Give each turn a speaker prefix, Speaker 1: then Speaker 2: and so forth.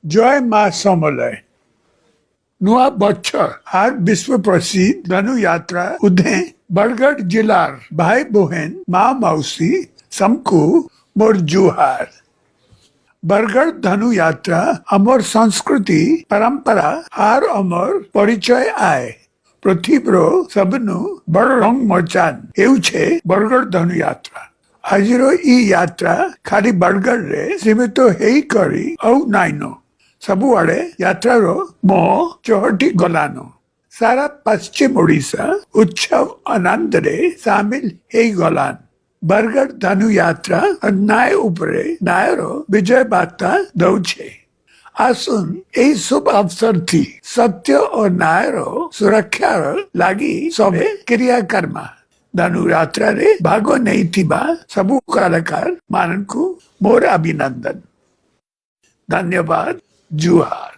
Speaker 1: जय मां समलय नुआ बच्चर आर विश्व प्रसिद्ध धनु यात्रा उधे बरगढ़ जिलार भाई बहन माँ मौसी समकु मोर जुहार। बरगढ़ धनु यात्रा अमर संस्कृति परंपरा आर अमर परिचय आए पृथ्वीर सबनु बड़ रंग मचान एवं बरगढ़ धनु यात्रा। आजिर ई यात्रा खाली बरगढ़ रे सीमित हेई करी औ नाइनो सबुआड़े यात्रार मोह चहटी गलानो। सारा पश्चिम ओडिशा उत्सव आनंद रे सामिल हेई गलान। बरगढ़ धनु यात्रा न्याय उपरे न्यायर विजय बार्ता दौछे। आसुन एई शुभ अवसर थी सत्य और न्यायर सुरक्षार लागी सबे क्रियाकर्मा धनु यात्रा रे भागो नहीं थिबा सबु कलाकार मानकु मोर अभिनंदन। धन्यवाद। जुहार।